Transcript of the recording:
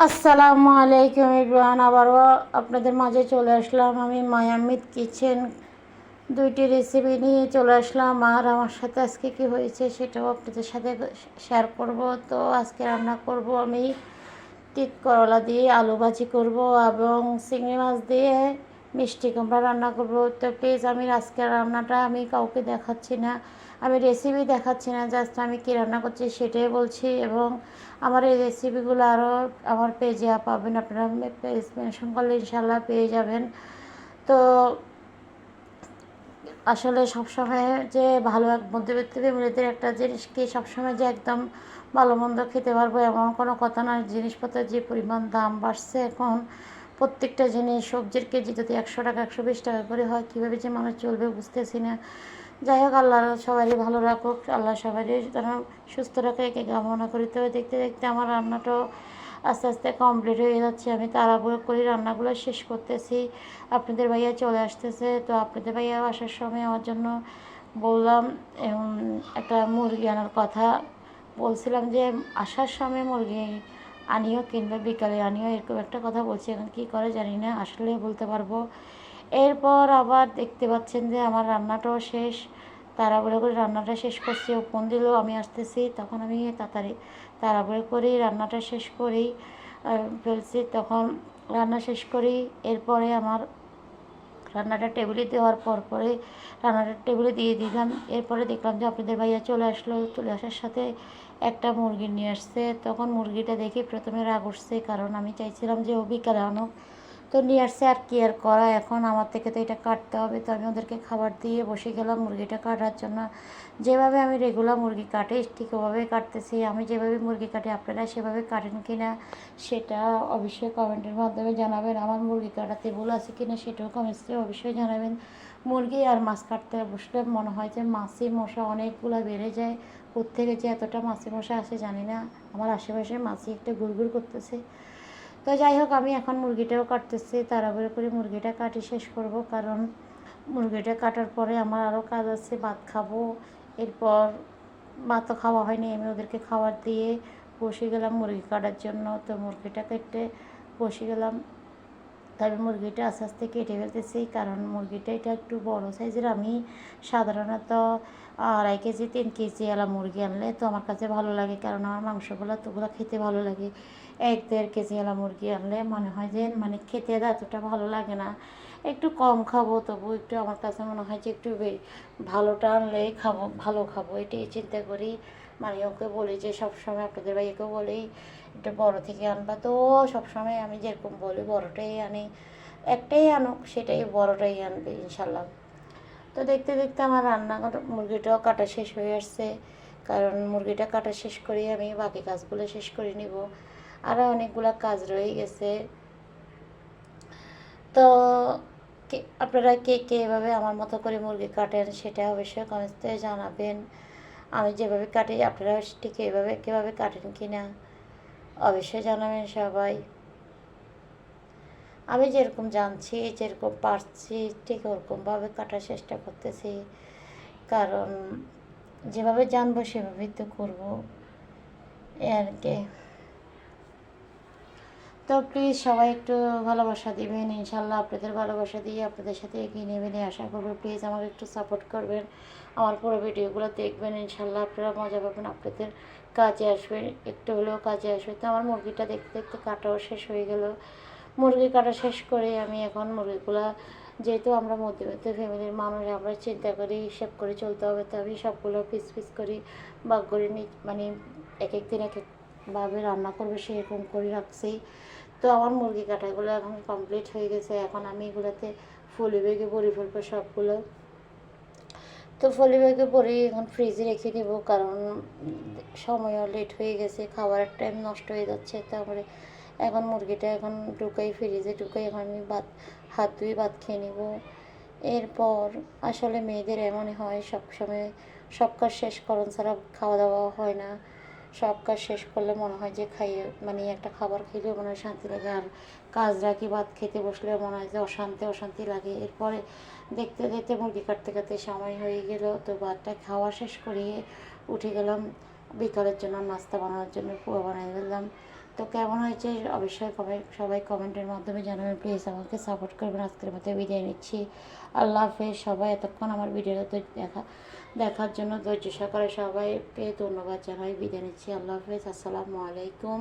আসসালামু আলাইকুম এভরিওয়ান, আবারও আপনাদের মাঝে চলে আসলাম আমি মায়ামিত কিচেন। দুইটি রেসিপি নিয়ে চলে আসলাম, আর আমার সাথে আজকে কি হয়েছে সেটাও আপনাদের সাথে শেয়ার করব। তো আজকে রান্না করব আমি তিত করলা দিয়ে আলু ভাজি করব এবং চিংড়ি মাছ দিয়ে মিষ্টি কুমড়া রান্না করব। তো প্লিজ আমি আজকের রান্নাটা আমি কাউকে দেখাচ্ছি না, আমি রেসিপি দেখাচ্ছি না, জাস্ট আমি কী রান্না করছি সেটাই বলছি। এবং আমার এই রেসিপিগুলো আরও আমার পেজে পাবেন, আপনারা পেজ মেনশন করলে ইনশাল্লাহ পেয়ে যাবেন। তো আসলে সবসময় যে ভালো এক মধ্যবিত্ত ফ্যামিলিদের একটা জিনিসকে সবসময় যে একদম ভালো মন্দ খেতে পারবো এমন কোনো কথা নয়। জিনিসপত্রের যে পরিমাণ দাম বাড়ছে এখন, প্রত্যেকটা জিনিস সবজির কেজি যদি 100 টাকা 120 টাকা করে হয়, কীভাবে যে মানুষ চলবে বুঝতেছি না। যাই হোক, আল্লাহ সবারই ভালো রাখুক, আল্লাহ সবারই যেন সুস্থ রাখে, একে কামনা করি। তো দেখতে দেখতে আমার রান্নাটাও আস্তে আস্তে কমপ্লিট হয়ে যাচ্ছে। আমি তাড়াহুড়ো করে রান্নাগুলো শেষ করতেছি। আপনাদের ভাইয়া চলে আসতেছে, তো আপনাদের ভাইয়া আসার সময় আমার জন্য বললাম একটা মুরগি আনার কথা বলছিলাম, যে আসার সময় মুরগি আনিও কিংবা বিকালে আনিও, এরকম একটা কথা বলছি। এখন কী করে জানি না, আসলে বলতে পারবো। এরপর আবার দেখতে পাচ্ছেন যে আমার রান্নাটাও শেষ। তাড়াহুড়ো করে রান্নাটা শেষ করছি, ও ফোন দিল আমি আসতেছি, তখন আমি তাড়াহুড়ো করেই রান্নাটা শেষ করেই ফেলছি। তখন রান্না শেষ করি, এরপরে আমার রান্নাটা টেবিলে দেওয়ার পরে রান্নাটা টেবিলে দিয়ে দিলাম। এরপরে দেখলাম যে আপনাদের ভাইয়া চলে আসলো, চলে আসার সাথে একটা মুরগি নিয়ে আসছে। তখন মুরগিটা দেখে প্রথমে রাগ উঠছে, কারণ আমি চাইছিলাম যে ও বিকালে আনুক, তো নিয়ে আসছে। আর কি আর করা, এখন আমার থেকে তো এটা কাটতে হবে। তো আমি ওদেরকে খাবার দিয়ে বসে গেলাম মুরগিটা কাটার জন্য। যেভাবে আমি রেগুলার মুরগি কাটি ঠিক ওভাবেই কাটতেছি। আমি যেভাবে মুরগি কাটি আপনারা সেভাবে কাটেন কি না সেটা অবশ্যই কমেন্টের মাধ্যমে জানাবেন। আমার মুরগি কাটাতে ভুল আছে কি না সেটাও কমেন্টসে অবশ্যই জানাবেন। মুরগি আর মাছ কাটতে বসলে মনে হয় যে মাছি মশা অনেকগুলো বেড়ে যায়। কোত্থেকে যে এতটা মাছি মশা আসে জানি না, আমার আশেপাশে মাছি একটা গুড়গুড় করতেছে। তো যাই হোক, আমি এখন মুরগিটাও কাটতেছি, তাড়াহুড়ো করে মুরগিটা কাটি শেষ করব, কারণ মুরগিটা কাটার পরে আমার আরও কাজ আছে, ভাত খাবো। এরপর ভাতও খাওয়া হয়নি, আমি ওদেরকে খাবার দিয়ে বসে গেলাম মুরগি কাটার জন্য। তো মুরগিটা কেটে বসে গেলাম, তবে মুরগিটা আস্তে আস্তে কেটে ফেলতেছি, কারণ মুরগিটা এটা একটু বড় সাইজের। আমি সাধারণত 2.5 কেজি 3 কেজি এলা মুরগি আনলে তো আমার কাছে ভালো লাগে, কারণ আমার মাংসগুলো তোগুলো খেতে ভালো লাগে। 1-1.5 কেজি এলা মুরগি আনলে মনে হয় যে খেতে এতটা ভালো লাগে না, একটু কম খাবো, তবু একটু আমার কাছে মনে হয় যে একটু ভালোটা আনলেই খাবো, ভালো খাবো, এটাই চিন্তা করি। ওকে বলি যে সবসময় আপনাদের ভাইকেও বলি একটু বড় থেকে আনবা, তো সবসময় আমি যেরকম বলি বড়টাই আনি, একটাই আনুক সেটাই বড়টাই আনবে ইনশাল্লাহ। তো দেখতে দেখতে আমার রান্না মুরগিটাও কাটা শেষ হয়ে আসছে, কারণ মুরগিটা কাটা শেষ করে আমি বাকি কাজগুলো শেষ করে নিব, আরও অনেকগুলো কাজ রয়ে গেছে। তো আপনারা কে কে এভাবে আমার মতো করে মুরগি কাটেন সেটা অবশ্যই কমেন্টে জানাবেন। আমি যেভাবে কাটি আপনারা ঠিক এভাবে কীভাবে কাটেন কি না অবশ্যই জানাবেন সবাই। আমি যেরকম জানছি যেরকম পারছি ঠিক ওরকমভাবে কাটার চেষ্টা করতেছি, কারণ যেভাবে জানবো সেভাবেই তো করবো আর কি। তো প্লিজ সবাই একটু ভালোবাসা দিবেন, ইনশাল্লাহ আপনাদের ভালোবাসা দিয়ে আপনাদের সাথে এগিয়ে নেবেন আশা করবো। প্লিজ আমাকে একটু সাপোর্ট করবেন, আমার পুরো ভিডিওগুলো দেখবেন, ইনশাল্লাহ আপনারা মজা পাবেন, আপনাদের কাজে আসবে, একটু হলেও কাজে আসবে। তো আমার মুরগিটা দেখতে দেখতে কাটাও শেষ হয়ে গেল। মুরগি কাটা শেষ করে আমি এখন মুরগিগুলো, যেহেতু আমরা মধ্যবিত্ত ফ্যামিলির মানুষ, আমরা চিন্তা করি হিসেব করে চলতে হবে, তো আমি সবগুলো পিস পিস করি ভাগ করে এক এক দিন এক একভাবে রান্না করবে সেরকম করে রাখছি। তো আমার মুরগি কাটাগুলো এখন কমপ্লিট হয়ে গেছে, এখন আমি এগুলোতে ফলি ব্যাগে ভরে ফেলবো সবগুলো। তো ফলি ব্যাগে ভরে এখন ফ্রিজে রেখে দেবো, কারণ সময়ও লেট হয়ে গেছে, খাবারের টাইম নষ্ট হয়ে যাচ্ছে। তারপরে এখন মুরগিটা এখন ঢুকাই, ফ্রিজে ঢুকাই, এখন আমি হাত ধুয়ে ভাত খেয়ে নেব। এরপর আসলে মেয়েদের এমনই হয়, সবসময় সব কাজ শেষ করণ ছাড়া খাওয়া দাওয়া হয় না। সব কাজ শেষ করলে মনে হয় যে খাইয়ে একটা খাবার খেলেও মনে হয় শান্তি লাগে, আর কাজ রাখি ভাত খেতে বসলেও মনে হয় যে অশান্তি অশান্তি লাগে। এরপরে দেখতে দেখতে মুরগি কাটতে কাটতে সময় হয়ে গেল, তো ভাতটা খাওয়া শেষ করিয়ে উঠে গেলাম বিকালের জন্য নাস্তা বানানোর জন্য, পোয়া বানিয়ে ফেললাম। তো তো কেমন হয়েছে অবশ্যই সবাই কমেন্টের মাধ্যমে জানাবেন। প্লিজ আমাকে সাপোর্ট করবেন। আজকের মতো বিদায় নিচ্ছি। আল্লাহ হাফেজ। সবাই এতক্ষণ আমার ভিডিওটা দেখার জন্য ধৈর্য সহকারে সবাইকে ধন্যবাদ জানাই। বিদায় নিচ্ছি। আল্লাহ হাফেজ। আসসালামু আলাইকুম।